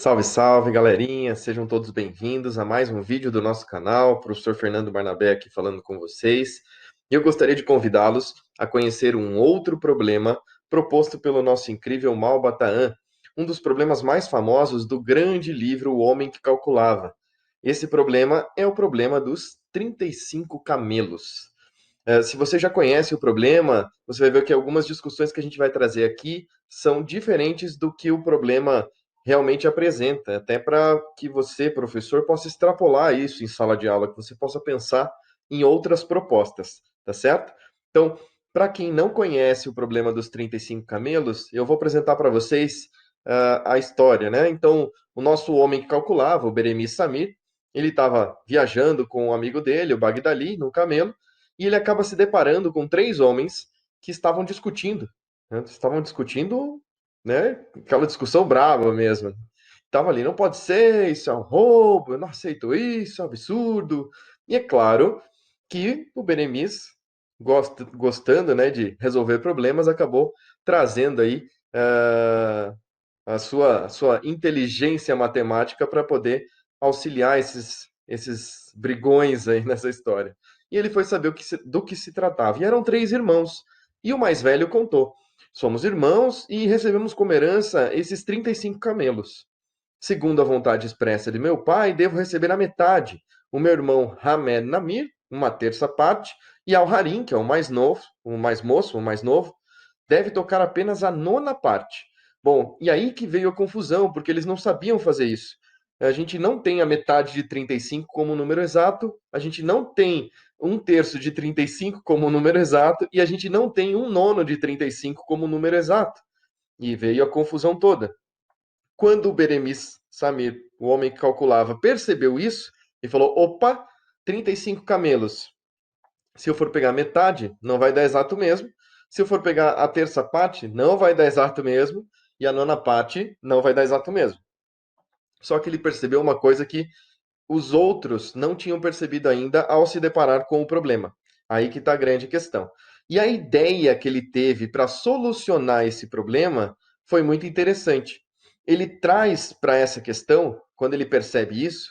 Salve, salve, galerinha! Sejam todos bem-vindos a mais um vídeo do nosso canal. Professor Fernando Barnabé aqui falando com vocês. Eu gostaria de convidá-los a conhecer um outro problema proposto pelo nosso incrível Malbataan, um dos problemas mais famosos do grande livro O Homem que Calculava. Esse problema é o problema dos 35 camelos. Se você já conhece o problema, você vai ver que algumas discussões que a gente vai trazer aqui são diferentes do que o problema realmente apresenta, até para que você, professor, possa extrapolar isso em sala de aula, que você possa pensar em outras propostas, tá certo? Então, para quem não conhece o problema dos 35 camelos, eu vou apresentar para vocês a história, né? Então, o nosso homem que calculava, o Beremis Samir, ele estava viajando com um amigo dele, o Bagdali, no camelo, e ele acaba se deparando com três homens que estavam discutindo, né? Estavam discutindo, né? Aquela discussão brava mesmo. Tava ali, não pode ser, isso é um roubo, eu não aceito isso, é um absurdo. E é claro que o Benemis, gostando, né, de resolver problemas, acabou trazendo aí a sua inteligência matemática para poder auxiliar esses brigões aí nessa história. E ele foi saber do que se tratava. E eram três irmãos. E o mais velho contou: somos irmãos e recebemos como herança esses 35 camelos. Segundo a vontade expressa de meu pai, devo receber a metade. O meu irmão Hamed Namir, uma terça parte, e Al-Harim, que é o mais novo, o mais moço, o mais novo, deve tocar apenas a nona parte. Bom, e aí que veio a confusão, porque eles não sabiam fazer isso. A gente não tem a metade de 35 como número exato, a gente não tem um terço de 35 como número exato, e a gente não tem um nono de 35 como número exato. E veio a confusão toda. Quando o Beremis Samir, o homem que calculava, percebeu isso, e falou: opa, 35 camelos. Se eu for pegar metade, não vai dar exato mesmo. Se eu for pegar a terça parte, não vai dar exato mesmo. E a nona parte, não vai dar exato mesmo. Só que ele percebeu uma coisa que os outros não tinham percebido ainda ao se deparar com o problema. Aí que está a grande questão. E a ideia que ele teve para solucionar esse problema foi muito interessante. Ele traz para essa questão, quando ele percebe isso,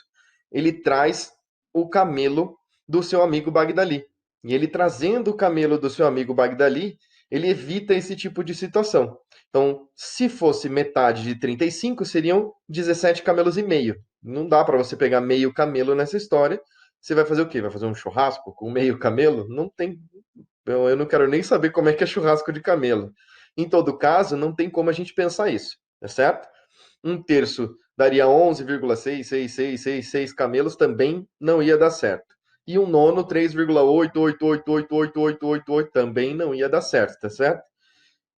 ele traz o camelo do seu amigo Bagdali. E ele trazendo o camelo do seu amigo Bagdali, ele evita esse tipo de situação. Então, se fosse metade de 35, seriam 17 camelos e meio. Não dá para você pegar meio camelo nessa história. Você vai fazer o quê? Vai fazer um churrasco com meio camelo? Não tem. Eu não quero nem saber como é que é churrasco de camelo. Em todo caso, não tem como a gente pensar isso, tá certo? Um terço daria 11,66666 camelos, também não ia dar certo. E um nono, 3,888888888 também não ia dar certo, tá certo?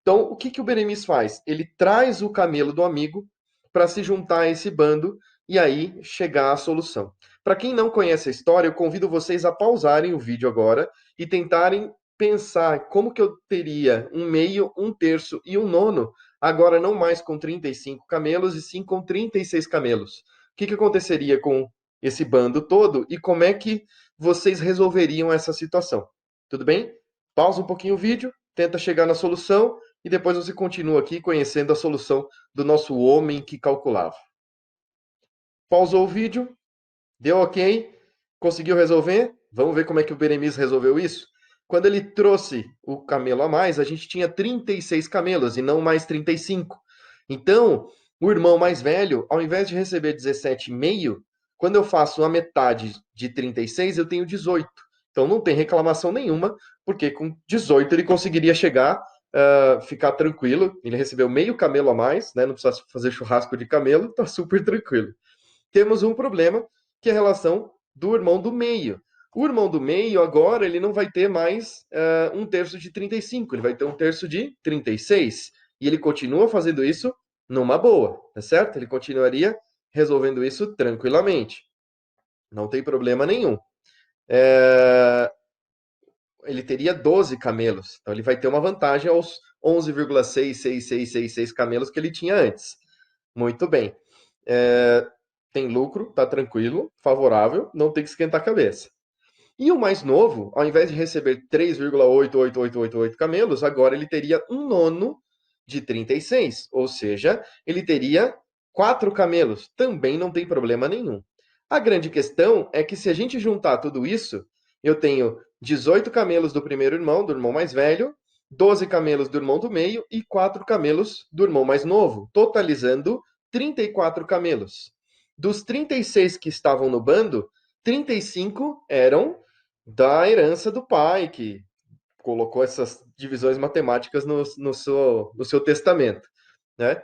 Então, o que o Beremis faz? Ele traz o camelo do amigo para se juntar a esse bando e aí chegar à solução. Para quem não conhece a história, eu convido vocês a pausarem o vídeo agora e tentarem pensar como que eu teria um meio, um terço e um nono, agora não mais com 35 camelos, e sim com 36 camelos. O que aconteceria com esse bando todo e como é que vocês resolveriam essa situação? Tudo bem? Pausa um pouquinho o vídeo, tenta chegar na solução e depois você continua aqui conhecendo a solução do nosso homem que calculava. Pausou o vídeo, deu ok, conseguiu resolver? Vamos ver como é que o Beremis resolveu isso? Quando ele trouxe o camelo a mais, a gente tinha 36 camelos e não mais 35. Então, o irmão mais velho, ao invés de receber 17,5, quando eu faço a metade de 36, eu tenho 18. Então não tem reclamação nenhuma, porque com 18 ele conseguiria chegar, ficar tranquilo. Ele recebeu meio camelo a mais, né? Não precisa fazer churrasco de camelo, tá super tranquilo. Temos um problema, que é a relação do irmão do meio. O irmão do meio, agora, ele não vai ter mais um terço de 35, ele vai ter um terço de 36. E ele continua fazendo isso numa boa, tá certo? Ele continuaria resolvendo isso tranquilamente. Não tem problema nenhum. É, ele teria 12 camelos. Então ele vai ter uma vantagem aos 11,66666 camelos que ele tinha antes. Muito bem. É, tem lucro, tá tranquilo, favorável, não tem que esquentar a cabeça. E o mais novo, ao invés de receber 3,88888 camelos, agora ele teria um nono de 36, ou seja, ele teria 4 camelos, também não tem problema nenhum. A grande questão é que se a gente juntar tudo isso, eu tenho 18 camelos do primeiro irmão, do irmão mais velho, 12 camelos do irmão do meio e 4 camelos do irmão mais novo, totalizando 34 camelos. Dos 36 que estavam no bando, 35 eram da herança do pai, que colocou essas divisões matemáticas no seu testamento, né?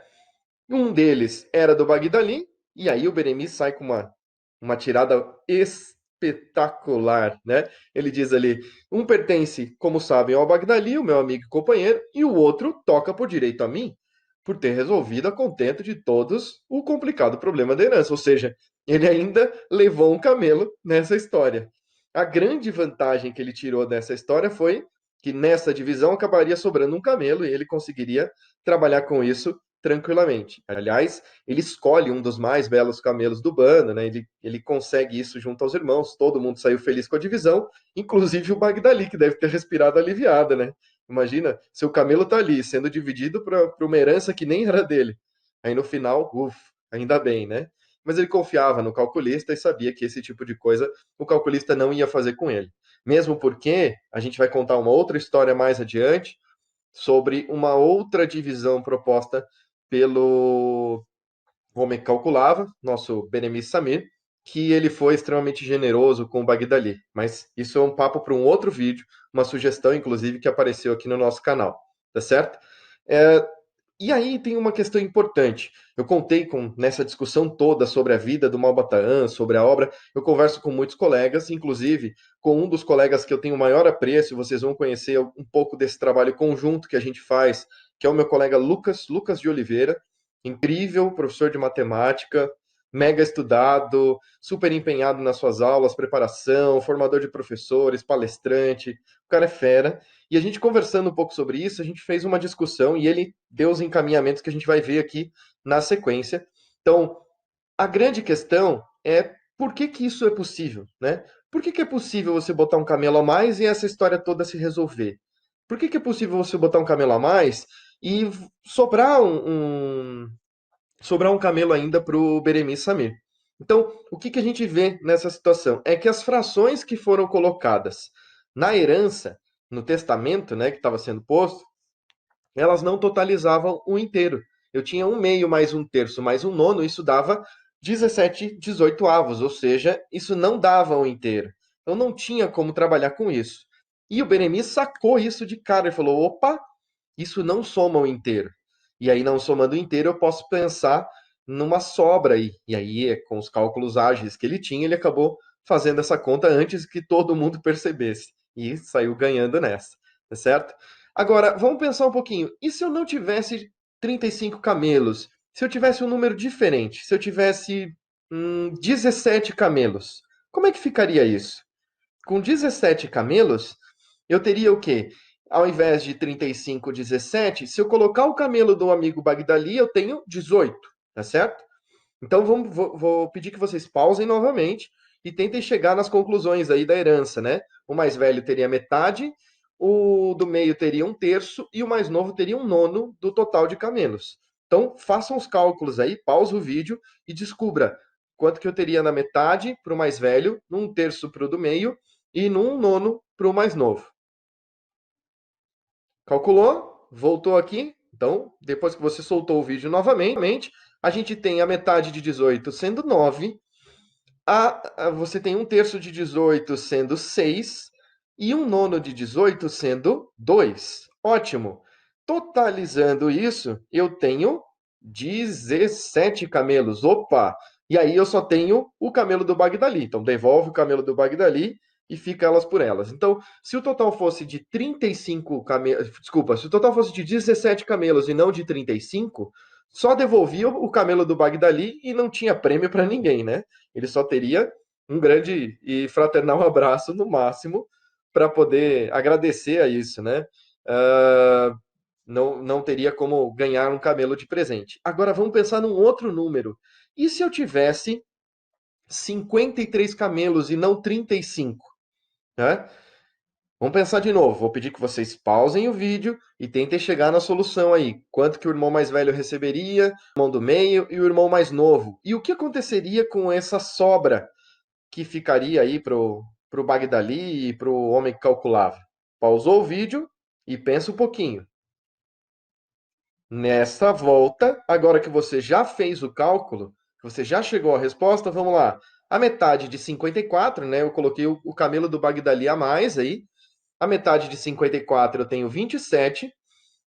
Um deles era do Bagdali, e aí o Beremiz sai com uma tirada espetacular, né? Ele diz ali, um pertence, como sabem, ao Bagdali, o meu amigo e companheiro, e o outro toca por direito a mim, por ter resolvido a contento de todos o complicado problema da herança. Ou seja, ele ainda levou um camelo nessa história. A grande vantagem que ele tirou dessa história foi que nessa divisão acabaria sobrando um camelo e ele conseguiria trabalhar com isso tranquilamente. Aliás, ele escolhe um dos mais belos camelos do bando, né? Ele consegue isso junto aos irmãos, todo mundo saiu feliz com a divisão, inclusive o Bagdali, que deve ter respirado aliviada, né? Imagina, seu camelo tá ali, sendo dividido para uma herança que nem era dele. Aí no final, ainda bem, né? Mas ele confiava no calculista e sabia que esse tipo de coisa o calculista não ia fazer com ele. Mesmo porque a gente vai contar uma outra história mais adiante sobre uma outra divisão proposta pelo homem que calculava, nosso Benemis Samir, que ele foi extremamente generoso com o Bagdali. Mas isso é um papo para um outro vídeo, uma sugestão, inclusive, que apareceu aqui no nosso canal, tá certo? E aí tem uma questão importante. Eu contei nessa discussão toda sobre a vida do Malbataan, sobre a obra, eu converso com muitos colegas, inclusive com um dos colegas que eu tenho maior apreço, vocês vão conhecer um pouco desse trabalho conjunto que a gente faz, que é o meu colega Lucas de Oliveira, incrível professor de matemática, mega estudado, super empenhado nas suas aulas, preparação, formador de professores, palestrante, o cara é fera. E a gente conversando um pouco sobre isso, a gente fez uma discussão e ele deu os encaminhamentos que a gente vai ver aqui na sequência. Então, a grande questão é por que que isso é possível, né? Por que que é possível você botar um camelo a mais e essa história toda se resolver? Por que que é possível você botar um camelo a mais e sobrar um camelo ainda para o Beremiz Samir? Então, o que que a gente vê nessa situação? É que as frações que foram colocadas na herança, no testamento, né, que estava sendo posto, elas não totalizavam o inteiro. Eu tinha um meio mais um terço mais um nono, isso dava 17 18avos, ou seja, isso não dava o inteiro. Então não tinha como trabalhar com isso. E o Beremiz sacou isso de cara e falou: opa, isso não soma o inteiro. E aí, não somando o inteiro, eu posso pensar numa sobra aí. E aí, com os cálculos ágeis que ele tinha, ele acabou fazendo essa conta antes que todo mundo percebesse. E saiu ganhando nessa, tá certo? Agora, vamos pensar um pouquinho. E se eu não tivesse 35 camelos? Se eu tivesse um número diferente? Se eu tivesse 17 camelos? Como é que ficaria isso? Com 17 camelos, eu teria o quê? Ao invés de 35, 17, se eu colocar o camelo do amigo Bagdali, eu tenho 18, tá certo? Então vou pedir que vocês pausem novamente e tentem chegar nas conclusões aí da herança, né? O mais velho teria metade, o do meio teria um terço e o mais novo teria um nono do total de camelos. Então façam os cálculos aí, pausa o vídeo e descubra quanto que eu teria na metade para o mais velho, num terço para o do meio e num nono para o mais novo. Calculou? Voltou aqui? Então, depois que você soltou o vídeo novamente, a gente tem a metade de 18 sendo 9, você tem um terço de 18 sendo 6 e um nono de 18 sendo 2. Ótimo. Totalizando isso, eu tenho 17 camelos. Opa! E aí eu só tenho o camelo do Bagdali. Então, devolve o camelo do Bagdali e fica elas por elas. Então, se o total fosse de 35 camelos, desculpa, se o total fosse de 17 camelos e não de 35, só devolvia o camelo do Bagdali e não tinha prêmio para ninguém, né? Ele só teria um grande e fraternal abraço no máximo para poder agradecer a isso, né? Não teria como ganhar um camelo de presente. Agora vamos pensar num outro número. E se eu tivesse 53 camelos e não 35? Né? Vamos pensar de novo. Vou pedir que vocês pausem o vídeo e tentem chegar na solução aí. Quanto que o irmão mais velho receberia, o irmão do meio e o irmão mais novo? E o que aconteceria com essa sobra que ficaria aí pro Bagdali e pro homem que calculava? Pausou o vídeo e pensa um pouquinho. Nessa volta, agora que você já fez o cálculo, que você já chegou à resposta, vamos lá. A metade de 54, né? Eu coloquei o camelo do Bagdali a mais aí. A metade de 54 eu tenho 27.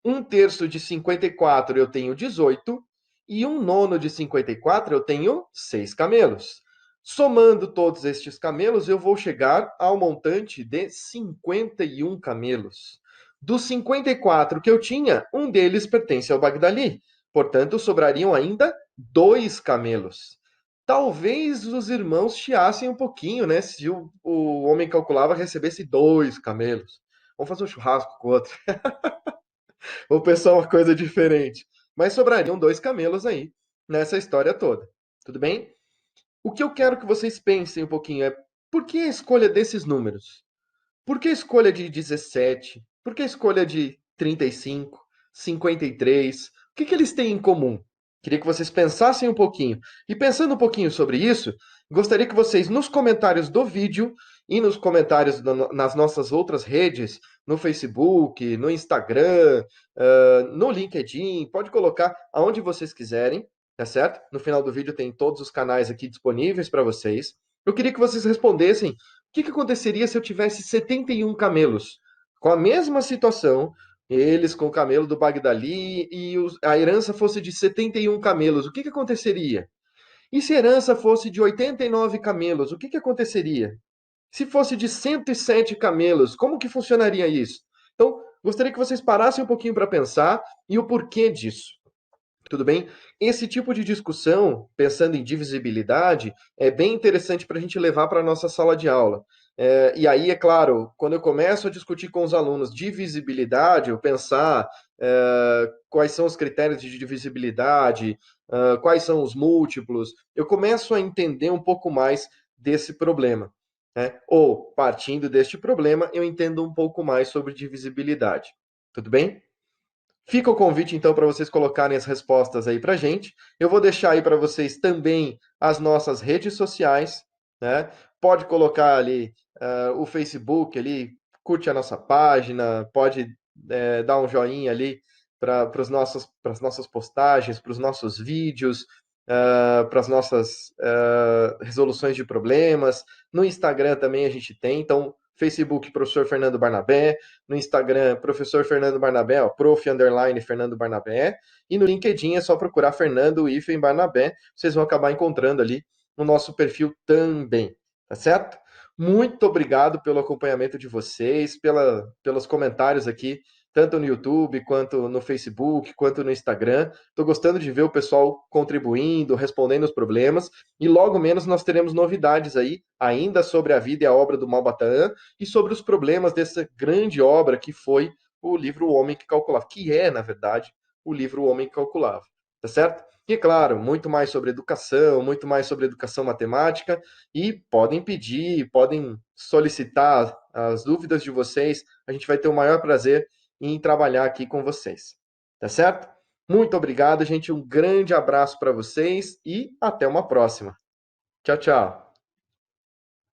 Um terço de 54 eu tenho 18. E um nono de 54 eu tenho 6 camelos. Somando todos estes camelos, eu vou chegar ao montante de 51 camelos. Dos 54 que eu tinha, um deles pertence ao Bagdali. Portanto, sobrariam ainda 2 camelos. Talvez os irmãos chiassem um pouquinho, né? Se o homem calculava recebesse 2 camelos. Vamos fazer um churrasco com o outro. Vou pensar uma coisa diferente. Mas sobrariam 2 camelos aí nessa história toda. Tudo bem? O que eu quero que vocês pensem um pouquinho é por que a escolha desses números? Por que a escolha de 17? Por que a escolha de 35, 53? O que eles têm em comum? Queria que vocês pensassem um pouquinho. E pensando um pouquinho sobre isso, gostaria que vocês, nos comentários do vídeo e nos comentários nas nossas outras redes, no Facebook, no Instagram, no LinkedIn, pode colocar aonde vocês quiserem, tá certo? No final do vídeo tem todos os canais aqui disponíveis para vocês. Eu queria que vocês respondessem o que aconteceria se eu tivesse 71 camelos? Com a mesma situação, eles com o camelo do Bagdali e a herança fosse de 71 camelos, o que aconteceria? E se a herança fosse de 89 camelos, o que aconteceria? Se fosse de 107 camelos, como que funcionaria isso? Então, gostaria que vocês parassem um pouquinho para pensar e o porquê disso. Tudo bem? Esse tipo de discussão, pensando em divisibilidade, é bem interessante para a gente levar para a nossa sala de aula. E aí, é claro, quando eu começo a discutir com os alunos divisibilidade, eu pensar quais são os critérios de divisibilidade, quais são os múltiplos, eu começo a entender um pouco mais desse problema. Né? Ou, partindo deste problema, eu entendo um pouco mais sobre divisibilidade. Tudo bem? Fica o convite, então, para vocês colocarem as respostas aí para a gente. Eu vou deixar aí para vocês também as nossas redes sociais, né? Pode colocar ali o Facebook, ali, curte a nossa página, pode dar um joinha ali para as nossas postagens, para os nossos vídeos, para as nossas resoluções de problemas. No Instagram também a gente tem, então Facebook, Professor Fernando Barnabé, no Instagram, Professor Fernando Barnabé, ó, Fernando Barnabé, e no LinkedIn é só procurar Fernando Barnabé, vocês vão acabar encontrando ali no nosso perfil também, tá certo? Muito obrigado pelo acompanhamento de vocês, pelos comentários aqui, tanto no YouTube, quanto no Facebook, quanto no Instagram. Estou gostando de ver o pessoal contribuindo, respondendo os problemas, e logo menos nós teremos novidades aí, ainda sobre a vida e a obra do Malbatã, e sobre os problemas dessa grande obra que foi o livro O Homem que Calculava, que é, na verdade, o livro O Homem que Calculava, tá certo? E, claro, muito mais sobre educação, muito mais sobre educação matemática, e podem pedir, podem solicitar as dúvidas de vocês, a gente vai ter o maior prazer em trabalhar aqui com vocês, tá certo? Muito obrigado, gente, um grande abraço para vocês e até uma próxima. Tchau, tchau.